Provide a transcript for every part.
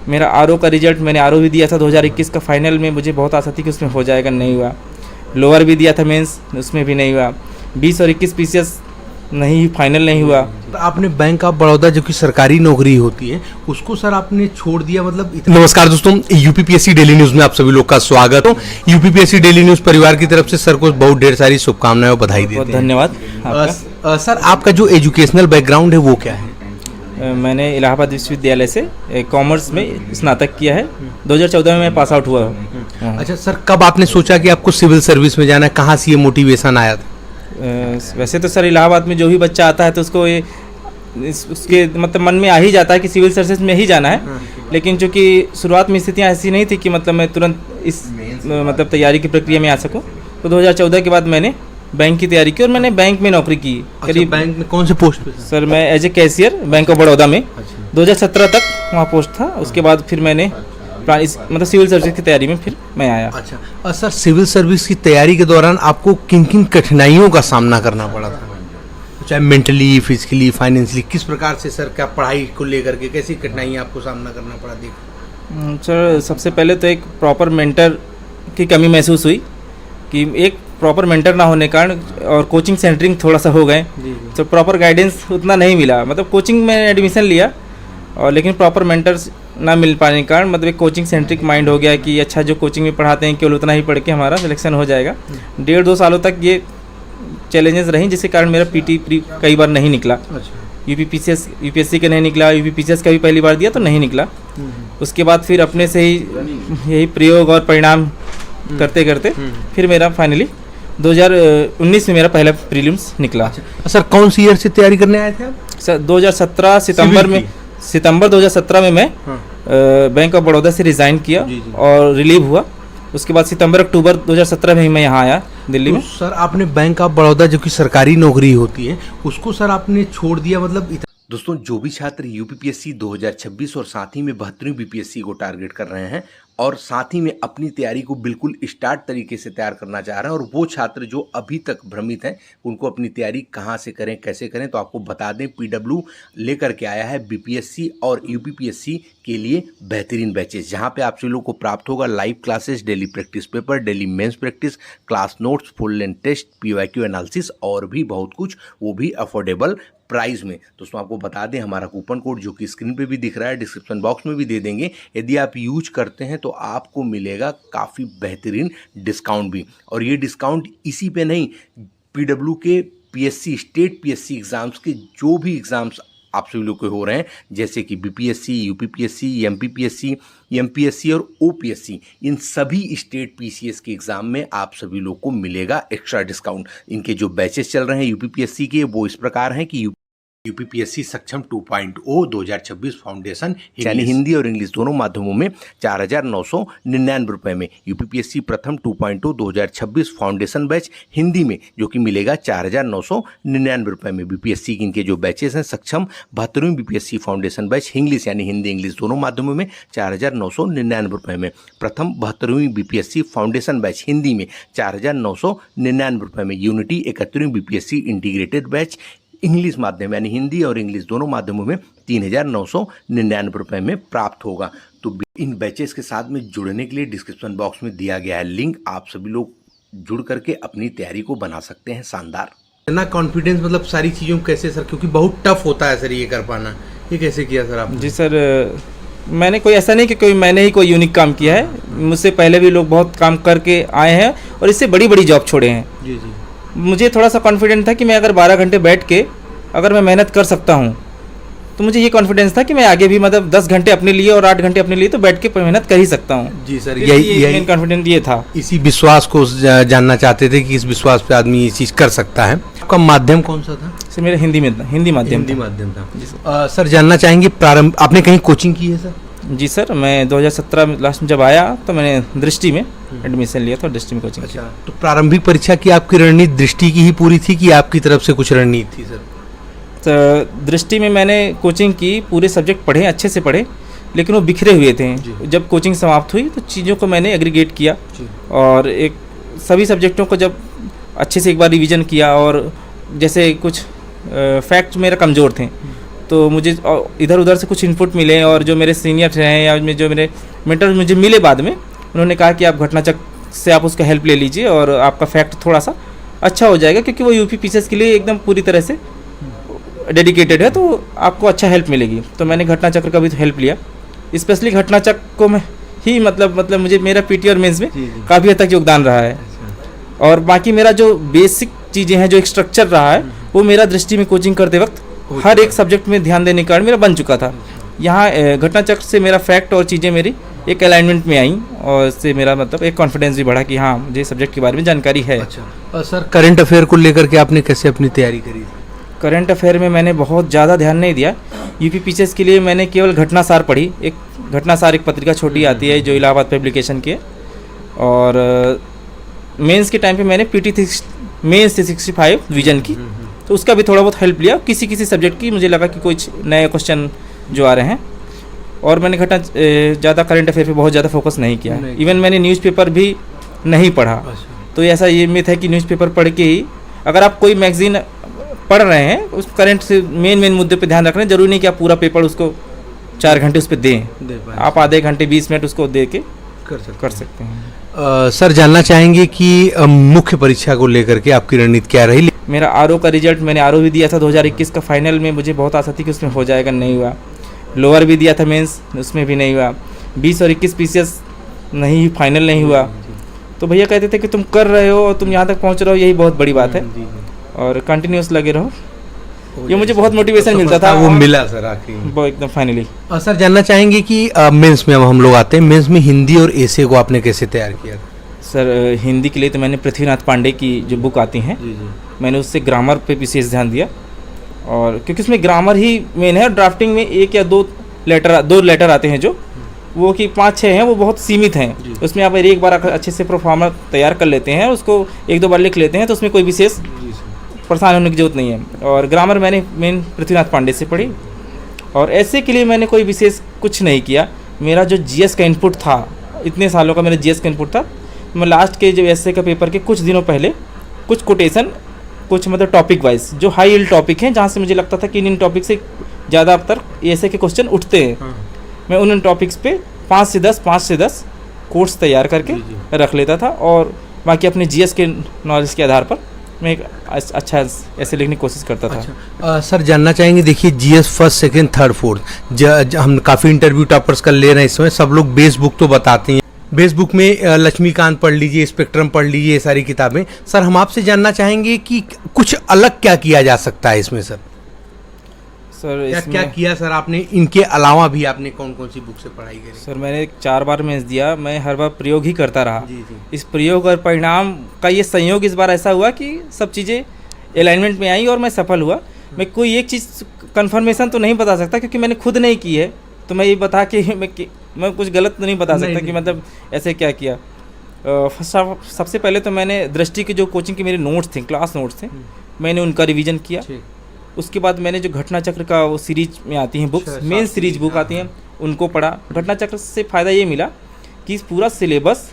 मेरा आरओ का रिजल्ट, मैंने आरओ भी दिया था 2021 का फाइनल में, मुझे बहुत आशा थी कि उसमें हो जाएगा, नहीं हुआ। लोअर भी दिया था मेंस, उसमें भी नहीं हुआ। 20 और 21 पीसीएस नहीं, फाइनल नहीं हुआ। तो आपने बैंक ऑफ बड़ौदा जो कि सरकारी नौकरी होती है उसको सर आपने छोड़ दिया, मतलब नमस्कार दोस्तों, यूपीपीएससी डेली न्यूज में आप सभी लोग का स्वागत हो। यूपीपीएससी डेली न्यूज परिवार की तरफ से सर को बहुत ढेर सारी शुभकामनाएं और बधाई देते हैं। बहुत धन्यवाद। सर आपका जो एजुकेशनल बैकग्राउंड है वो क्या है? मैंने इलाहाबाद विश्वविद्यालय से कॉमर्स में स्नातक किया है। 2014 में मैं पास आउट हुआ हूँ। अच्छा सर, कब आपने सोचा कि आपको सिविल सर्विस में जाना है, कहाँ से ये मोटिवेशन आया था? वैसे तो सर इलाहाबाद में जो भी बच्चा आता है तो उसको ये उसके मतलब मन में आ ही जाता है कि सिविल सर्विस में ही जाना है। लेकिन चूँकि शुरुआत में स्थितियाँ ऐसी नहीं थी कि मतलब मैं तुरंत इस मतलब तैयारी की प्रक्रिया में आ सकूँ, तो 2014 के बाद मैंने बैंक की तैयारी की और मैंने बैंक में नौकरी की। करीब बैंक में कौन से पोस्ट पे? सर मैं as a cashier bank of Baroda में 2017 तक वहाँ पोस्ट था। उसके बाद फिर मैंने मतलब सिविल सर्विस की तैयारी में फिर मैं आया। अच्छा, और सर सिविल सर्विस की तैयारी के दौरान आपको किन किन कठिनाइयों का सामना करना पड़ा था, चाहे मेंटली, फिजिकली, फाइनेंशियली? किस प्रकार से सर, क्या पढ़ाई को लेकर के कैसी कठिनाइयाँ आपको सामना करना पड़ा? सर सबसे पहले तो एक प्रॉपर मेंटर की कमी महसूस हुई कि एक प्रॉपर मेंटर ना होने के कारण और कोचिंग सेंटरिंग थोड़ा सा हो गए, तो प्रॉपर गाइडेंस उतना नहीं मिला। मतलब कोचिंग में एडमिशन लिया और लेकिन प्रॉपर मेंटर्स ना मिल पाने के कारण मतलब एक कोचिंग सेंट्रिक माइंड हो गया कि अच्छा जो कोचिंग में पढ़ाते हैं केवल उतना ही पढ़ के हमारा सिलेक्शन हो जाएगा। 1.5-2 सालों तक ये चैलेंजेस रहीं, जिसके कारण मेरा पीटी प्री कई बार नहीं निकला। यूपीएससी का नहीं निकला, यूपीपीसीएस का भी पहली बार दिया तो नहीं निकला। उसके बाद फिर अपने से ही यही प्रयोग और परिणाम करते करते फिर मेरा फाइनली 2019 में मेरा पहला प्रीलिम्स निकला। सर कौन सी ईयर से तैयारी करने आए थे आप? सर 2017 सितंबर 2017 में मैं बैंक ऑफ बड़ौदा से रिज़ाइन किया और रिलीव हुआ। उसके बाद सितंबर-अक्टूबर 2017 में ही मैं यहाँ आया दिल्ली में। सर आपने बैंक ऑफ बड़ौदा जो कि सरकारी नौकरी होती है उसको सर आपने छोड़ दिया, मतलब दोस्तों जो भी छात्र यूपीपीएससी 2026 और साथ ही में 72वीं बीपीएससी को टारगेट कर रहे हैं और साथ ही में अपनी तैयारी को बिल्कुल स्टार्ट तरीके से तैयार करना चाह रहे हैं, और वो छात्र जो अभी तक भ्रमित हैं उनको अपनी तैयारी कहाँ से करें, कैसे करें, तो आपको बता दें पीडब्ल्यू लेकर के आया है बीपीएससी और यूपीपीएससी के लिए बेहतरीन बैचेस, जहाँ पे आप सभी लोगों को प्राप्त होगा live classes, daily practice paper, daily mains practice, class notes, full length test, PYQ analysis और भी बहुत कुछ, वो भी अफोर्डेबल प्राइस में। दोस्तों आपको बता दें हमारा कूपन कोड जो कि स्क्रीन पे भी दिख रहा है, डिस्क्रिप्शन बॉक्स में भी दे देंगे, यदि आप यूज करते हैं तो आपको मिलेगा काफ़ी बेहतरीन डिस्काउंट भी। और ये डिस्काउंट इसी पे नहीं, पीडब्ल्यू के पीएससी, स्टेट पीएससी एग्जाम्स के जो भी एग्जाम्स आप सभी लोग के हो रहे हैं, जैसे कि बीपीएससी, यूपीपीएससी, एमपीपीएससी, एमपीएससी और ओपीएससी, इन सभी स्टेट पीसीएस के एग्जाम में आप सभी लोग को मिलेगा एक्स्ट्रा डिस्काउंट। इनके जो बैचेस चल रहे हैं यूपीपीएससी के वो इस प्रकार हैं कि यूपीपीएससी सक्षम 2.0 2026 फाउंडेशन यानी हिंदी और इंग्लिश दोनों माध्यमों में 4,999 रुपये में, यूपीपीएससी प्रथम 2.0 2026 फाउंडेशन बैच हिंदी में जो कि मिलेगा 4,999 रुपये में। बीपीएससी के इनके जो बैचेस हैं सक्षम 72वीं बीपीएससी फाउंडेशन बैच इंग्लिश यानी हिंदी इंग्लिश दोनों माध्यमों में 4,999 रुपये में, प्रथम 72वीं बीपीएससी फाउंडेशन बैच हिंदी में 4,999 रुपये में, यूनिटी 71वीं बीपीएससी इंटीग्रेटेड बैच इंग्लिश माध्यम यानी हिंदी और इंग्लिश दोनों माध्यमों में 3,999 रुपये में प्राप्त होगा। तो इन बैचेस के साथ में जुड़ने के लिए डिस्क्रिप्शन बॉक्स में दिया गया है लिंक, आप सभी लोग जुड़ करके अपनी तैयारी को बना सकते हैं शानदार। इतना कॉन्फिडेंस मतलब सारी चीज़ों कैसे सर, क्योंकि बहुत टफ होता है सर ये कर पाना, ये कैसे किया सर आप? जी सर, मैंने कोई ऐसा नहीं कि मैंने ही कोई यूनिक काम किया है, मुझसे पहले भी लोग बहुत काम करके आए हैं और इससे बड़ी बड़ी जॉब छोड़े हैं। जी जी, मुझे थोड़ा सा कॉन्फिडेंट था कि मैं अगर 12 घंटे बैठ के अगर मैं मेहनत कर सकता हूँ तो मुझे ये कॉन्फिडेंस था कि मैं आगे भी मतलब 10 घंटे अपने लिए और 8 घंटे अपने लिए तो बैठ के मेहनत कर ही सकता हूँ। जी सर, यही कॉन्फिडेंट ये था। इसी विश्वास को जानना चाहते थे कि इस विश्वास पे आदमी ये चीज़ कर सकता है। आपका माध्यम कौन सा था? सर मेरा हिंदी माध्यम था। सर जानना चाहेंगे प्रारंभ आपने कहीं कोचिंग की है सर? जी सर, मैं 2017 लास्ट में जब आया तो मैंने दृष्टि में एडमिशन लिया था, दृष्टि में कोचिंग। अच्छा, तो प्रारंभिक परीक्षा की आपकी रणनीति दृष्टि की ही पूरी थी कि आपकी तरफ से कुछ रणनीति थी सर? तो दृष्टि में मैंने कोचिंग की, पूरे सब्जेक्ट पढ़े, अच्छे से पढ़े, लेकिन वो बिखरे हुए थे। जब कोचिंग समाप्त हुई तो चीज़ों को मैंने एग्रीगेट किया और एक सभी सब्जेक्टों को जब अच्छे से एक बार रिवीजन किया और जैसे कुछ फैक्ट मेरा कमज़ोर थे तो मुझे इधर उधर से कुछ इनपुट मिले, और जो मेरे सीनियर हैं या जो मेरे मेंटर मुझे मिले बाद में, उन्होंने कहा कि आप घटना चक्र से आप उसका हेल्प ले लीजिए और आपका फैक्ट थोड़ा सा अच्छा हो जाएगा, क्योंकि वो यूपी पीसीएस के लिए एकदम पूरी तरह से डेडिकेटेड है, तो आपको अच्छा हेल्प मिलेगी। तो मैंने घटना चक्र का भी हेल्प लिया, स्पेशली घटना चक्र को मैं ही मतलब मुझे मेरा पीटी और मेंस में काफ़ी हद तक योगदान रहा है। और बाकी मेरा जो बेसिक चीज़ें हैं, जो एक स्ट्रक्चर रहा है, वो मेरा दृष्टि में कोचिंग करते वक्त हर एक सब्जेक्ट में ध्यान देने के कारण मेरा बन चुका था। यहाँ घटना चक्र से मेरा फैक्ट और चीज़ें मेरी एक अलाइनमेंट में आई, और इससे मेरा मतलब एक कॉन्फिडेंस भी बढ़ा कि हाँ, मुझे सब्जेक्ट के बारे में जानकारी है। अच्छा सर, करंट अफेयर को लेकर के आपने कैसे अपनी तैयारी करी? करंट अफेयर में मैंने बहुत ज़्यादा ध्यान नहीं दिया। यूपी पीसीएस के लिए मैंने केवल घटनासार पढ़ी। एक घटनासार एक पत्रिका छोटी आती है जो इलाहाबाद पब्लिकेशन की है, और मेंस के टाइम पे मैंने पीटी मेंस 365 विजन की, तो उसका भी थोड़ा बहुत हेल्प लिया। किसी सब्जेक्ट की मुझे लगा कि कुछ नए क्वेश्चन जो आ रहे हैं, और मैंने ज़्यादा करंट अफेयर पे बहुत ज़्यादा फोकस नहीं किया। इवन मैंने न्यूज़पेपर भी नहीं पढ़ा। तो ऐसा ये मिथ है कि न्यूज़पेपर पढ़ के ही, अगर आप कोई मैगजीन पढ़ रहे हैं, उस करंट से मेन मुद्दे पे ध्यान रख रहे हैं, जरूरी नहीं कि आप पूरा पेपर उसको 4 घंटे उस पर दें। आप आधे घंटे 20 मिनट उसको दे के कर सकते हैं। सर, जानना चाहेंगे कि मुख्य परीक्षा को लेकर के आपकी रणनीति क्या रही? मेरा आरओ का रिजल्ट, मैंने आरओ भी दिया था 2021 का, फाइनल में मुझे बहुत आशा थी कि उसमें हो जाएगा, नहीं हुआ। लोअर भी दिया था मेंस, उसमें भी नहीं हुआ। 20 और 21 पीसीएस नहीं, फाइनल नहीं हुआ। तो भैया कहते थे कि तुम कर रहे हो और तुम यहाँ तक पहुँच रहे हो, यही बहुत बड़ी बात है, और कंटिन्यूस लगे रहो। ये मुझे बहुत मोटिवेशन मिलता था, वो मिला सर आखिर वो एकदम फाइनली। सर, जानना चाहेंगे कि मेंस में हम लोग आते हैं, मेंस में हिंदी और एसे को आपने कैसे तैयार किया? सर, हिंदी के लिए तो मैंने पृथ्वीनाथ पांडे की जो बुक आती हैं, मैंने उससे ग्रामर पे विशेष ध्यान दिया, और क्योंकि उसमें ग्रामर ही मेन है। और ड्राफ्टिंग में 1 या 2 लेटर आते हैं, जो वो कि 5-6 हैं, वो बहुत सीमित हैं। उसमें आप एक बार अच्छे से प्रोफार्मर तैयार कर लेते हैं, उसको 1-2 बार लिख लेते हैं, तो उसमें कोई विशेष परेशान होने की जरूरत नहीं है। और ग्रामर मैंने मेन पृथ्वीनाथ पांडे से पढ़ी, और ऐसे के लिए मैंने कोई विशेष कुछ नहीं किया। मेरा जो जीएस का इनपुट था, इतने सालों का मेरा जीएस का इनपुट था, मैं लास्ट के जो एसए का पेपर के कुछ दिनों पहले कुछ कोटेशन, कुछ मतलब टॉपिक वाइज जो हाई यील्ड टॉपिक हैं, जहाँ से मुझे लगता था कि इन टॉपिक से ज़्यादातर एसए के क्वेश्चन उठते हैं, मैं उन टॉपिक्स पे 5 से 10 कोर्स तैयार करके रख लेता था, और बाकी अपने जीएस के नॉलेज के आधार पर मैं एक अच्छा ऐसे लिखने की कोशिश करता था। अच्छा। सर, जानना चाहेंगे, देखिए GS first, second, third, fourth, हम काफ़ी इंटरव्यू टॉपर्स का ले रहे हैं इस समय, सब लोग बेस बुक तो बताते हैं। बेस बुक में लक्ष्मीकांत पढ़ लीजिए, स्पेक्ट्रम पढ़ लीजिए, ये सारी किताबें। सर, हम आपसे जानना चाहेंगे कि कुछ अलग क्या किया जा सकता है इसमें? सर, क्या किया सर आपने? इनके अलावा भी आपने कौन कौन सी बुक से पढ़ाई करी? सर, मैंने 4 बार मेंस दिया, मैं हर बार प्रयोग ही करता रहा। जी। इस प्रयोग और परिणाम का ये संयोग इस बार ऐसा हुआ कि सब चीज़ें अलाइनमेंट में आई और मैं सफल हुआ। मैं कोई एक चीज़ कन्फर्मेशन तो नहीं बता सकता, क्योंकि मैंने खुद नहीं की है, तो मैं ये बता के मैं कुछ गलत तो नहीं बता सकता कि मतलब ऐसे क्या किया। सबसे पहले तो मैंने दृष्टि के जो कोचिंग के मेरे नोट्स थे, क्लास नोट्स थे, मैंने उनका रिवीजन किया। उसके बाद मैंने जो घटना चक्र का वो सीरीज में आती हैं बुक्स, मेन सीरीज बुक आती हैं, उनको पढ़ा। घटना चक्र से फ़ायदा ये मिला कि पूरा सिलेबस,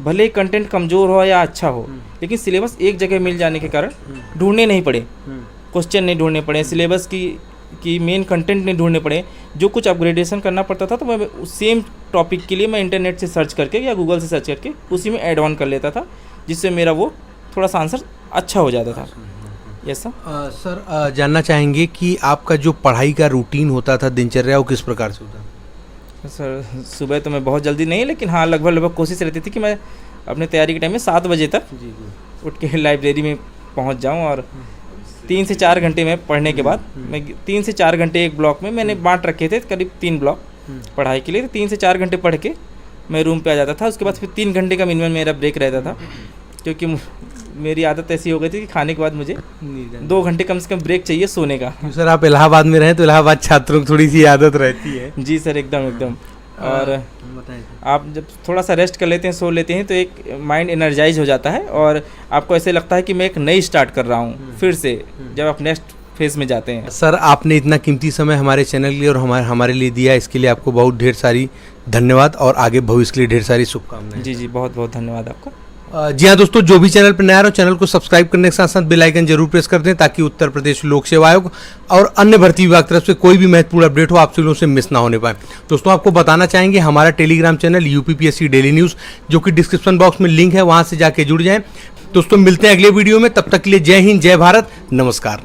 भले कंटेंट कमज़ोर हो या अच्छा हो, लेकिन सिलेबस एक जगह मिल जाने के कारण ढूंढने नहीं पड़े, क्वेश्चन नहीं ढूंढने पड़े, सिलेबस की मेन कंटेंट नहीं ढूंढने पड़े। जो कुछ अपग्रेडेशन करना पड़ता था, तो मैं सेम टॉपिक के लिए मैं इंटरनेट से सर्च करके या गूगल से सर्च करके उसी में ऐड ऑन कर लेता था, जिससे मेरा वो थोड़ा सा आंसर अच्छा हो जाता था। Yes sir. सर, जानना चाहेंगे कि आपका जो पढ़ाई का रूटीन होता था, दिनचर्या, वो किस प्रकार से होता? सर, सुबह तो मैं बहुत जल्दी नहीं, लेकिन हाँ लगभग कोशिश रहती थी कि मैं अपने तैयारी के टाइम में 7 बजे तक उठ के लाइब्रेरी में पहुंच जाऊं, और 3 से 4 घंटे में पढ़ने के बाद मैं 3 से 4 घंटे एक ब्लॉक में मैंने बांट रखे थे, करीब 3 ब्लॉक पढ़ाई के लिए। 3 से 4 घंटे पढ़ के मैं रूम पे आ जाता था। उसके बाद फिर 3 घंटे का मिनिमम मेरा ब्रेक रहता था, क्योंकि मेरी आदत ऐसी हो गई थी कि खाने के बाद मुझे 2 घंटे कम से कम ब्रेक चाहिए सोने का। सर, आप इलाहाबाद में रहें तो इलाहाबाद छात्रों की थोड़ी सी आदत रहती है। जी सर, एकदम। और आप जब थोड़ा सा रेस्ट कर लेते हैं, सो लेते हैं, तो एक माइंड एनर्जाइज हो जाता है, और आपको ऐसे लगता है कि मैं एक नई स्टार्ट कर रहा हूँ फिर से, जब आप नेक्स्ट फेज में जाते हैं। सर, आपने इतना कीमती समय हमारे चैनल के लिए और हमारे लिए दिया, इसके लिए आपको बहुत ढेर सारी धन्यवाद, और आगे भविष्य के लिए ढेर सारी शुभकामनाएं। जी, बहुत बहुत धन्यवाद आपका। जी हाँ दोस्तों, जो भी चैनल पर नया हो चैनल को सब्सक्राइब करने के साथ साथ बेल आइकन जरूर प्रेस कर दें ताकि उत्तर प्रदेश लोक सेवा आयोग और अन्य भर्ती विभाग तरफ से कोई भी महत्वपूर्ण अपडेट हो आप लोगों से मिस ना होने पाए। दोस्तों आपको बताना चाहेंगे हमारा Telegram channel UPPSC daily news, जो कि डिस्क्रिप्शन बॉक्स में लिंक है, वहां से जाके जुड़ जाएं। दोस्तों मिलते हैं अगले वीडियो में, तब तक के लिए जय हिंद, जय भारत, नमस्कार।